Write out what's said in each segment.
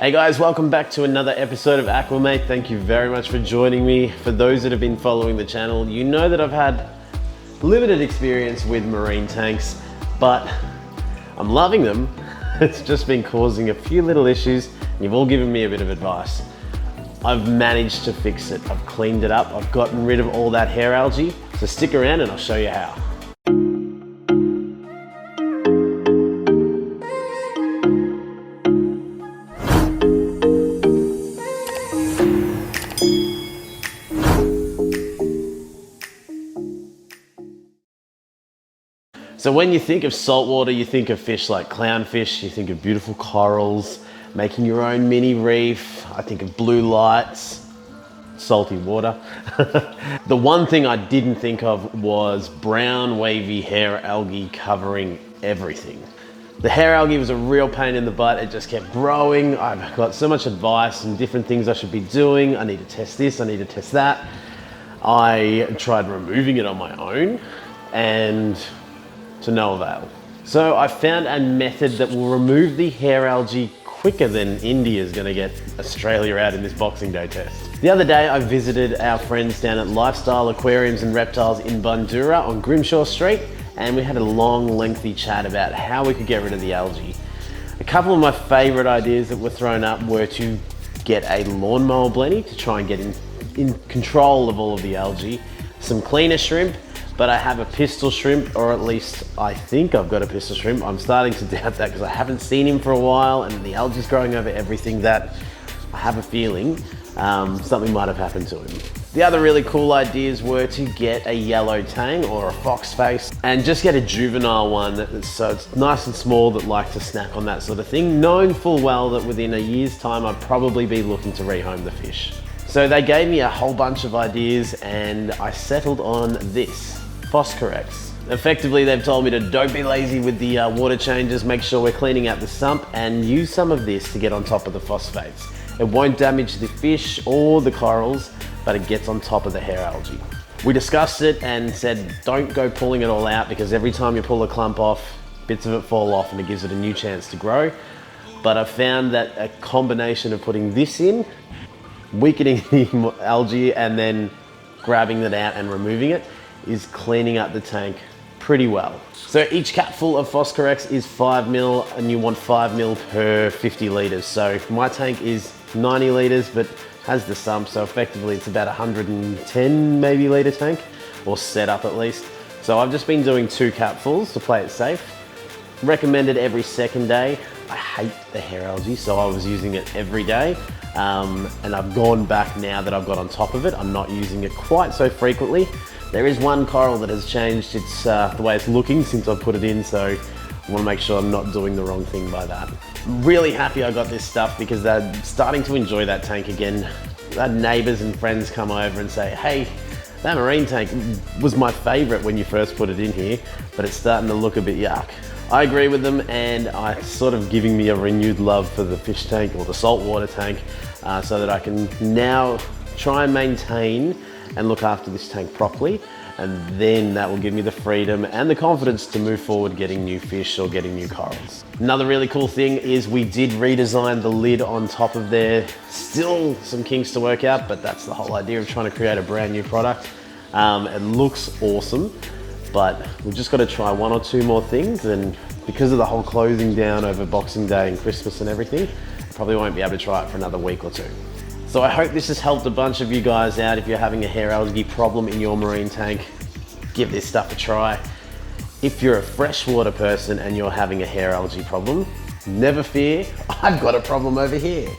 Hey guys, welcome back to another episode of Aquamate. Thank you very much for joining me. For those that have been following the channel, you know that I've had limited experience with marine tanks, but I'm loving them. It's just been causing a few little issues, and you've all given me a bit of advice. I've managed to fix it. I've cleaned it up. I've gotten rid of all that hair algae. So stick around and I'll show you how. So when you think of saltwater, you think of fish like clownfish, you think of beautiful corals, making your own mini reef. I think of blue lights, salty water. The one thing I didn't think of was brown wavy hair algae covering everything. The hair algae was a real pain in the butt. It just kept growing. I've got so much advice and different things I should be doing. I need to test this, I need to test that. I tried removing it on my own and to no avail. So I found a method that will remove the hair algae quicker than India's gonna get Australia out in this Boxing Day test. The other day I visited our friends down at Lifestyle Aquariums and Reptiles in Bundoora on Grimshaw Street, and we had a long, lengthy chat about how we could get rid of the algae. A couple of my favorite ideas that were thrown up were to get a lawnmower blenny to try and get in control of all of the algae, some cleaner shrimp, but I have a pistol shrimp, or at least I think I've got a pistol shrimp. I'm starting to doubt that because I haven't seen him for a while and the algae's growing over everything that I have a feeling something might have happened to him. The other really cool ideas were to get a yellow tang or a fox face and just get a juvenile one so it's nice and small that like to snack on that sort of thing, knowing full well that within a year's time I'd probably be looking to rehome the fish. So they gave me a whole bunch of ideas and I settled on this. Phosphorex. Effectively, they've told me to don't be lazy with the water changes, make sure we're cleaning out the sump and use some of this to get on top of the phosphates. It won't damage the fish or the corals, but it gets on top of the hair algae. We discussed it and said don't go pulling it all out because every time you pull a clump off, bits of it fall off and it gives it a new chance to grow. But I found that a combination of putting this in, weakening the algae and then grabbing it out and removing it, is cleaning up the tank pretty well. So each capful of Phosphorex is 5 mil and you want 5 mil per 50 litres. So my tank is 90 litres but has the sump, so effectively it's about 110 maybe litre tank, or set up at least. So I've just been doing 2 capfuls to play it safe. Recommended every second day. I hate the hair algae, so I was using it every day. And I've gone back now that I've got on top of it. I'm not using it quite so frequently. There is one coral that has changed its the way it's looking since I put it in, so I want to make sure I'm not doing the wrong thing by that. I'm really happy I got this stuff because they're starting to enjoy that tank again. I had neighbours and friends come over and say, hey, that marine tank was my favourite when you first put it in here, but it's starting to look a bit yuck. I agree with them, and it's sort of giving me a renewed love for the fish tank or the saltwater tank, so that I can now try and maintain and look after this tank properly, and then that will give me the freedom and the confidence to move forward getting new fish or getting new corals. Another really cool thing is we did redesign the lid on top of there. Still some kinks to work out, but that's the whole idea of trying to create a brand new product. It looks awesome, but we've just got to try 1 or 2 more things, and because of the whole closing down over Boxing Day and Christmas and everything, I probably won't be able to try it for another week or 2. So I hope this has helped a bunch of you guys out. If you're having a hair algae problem in your marine tank, give this stuff a try. If you're a freshwater person and you're having a hair algae problem, never fear, I've got a problem over here.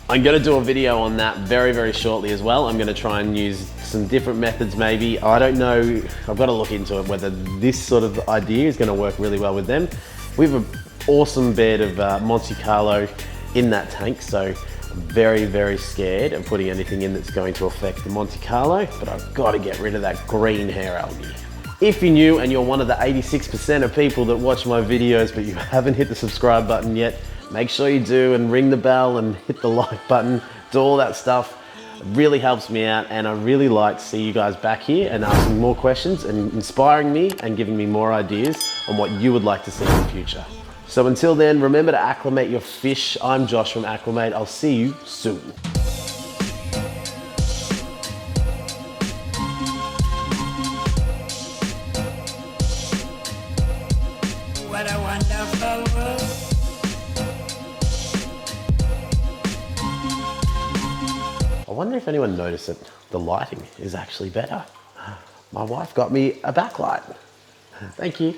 I'm gonna do a video on that very, very shortly as well. I'm gonna try and use some different methods maybe. I don't know, I've got to look into it whether this sort of idea is gonna work really well with them. We have an awesome bed of Monte Carlo in that tank, so very, very scared of putting anything in that's going to affect the Monte Carlo, but I've got to get rid of that green hair algae. If you're new and you're one of the 86% of people that watch my videos but you haven't hit the subscribe button yet, make sure you do and ring the bell and hit the like button, do all that stuff. It really helps me out, and I really like to see you guys back here and asking more questions and inspiring me and giving me more ideas on what you would like to see in the future. So until then, remember to acclimate your fish. I'm Josh from Acclimate. I'll see you soon. What a wonderful world. I wonder if anyone noticed that the lighting is actually better. My wife got me a backlight. Thank you.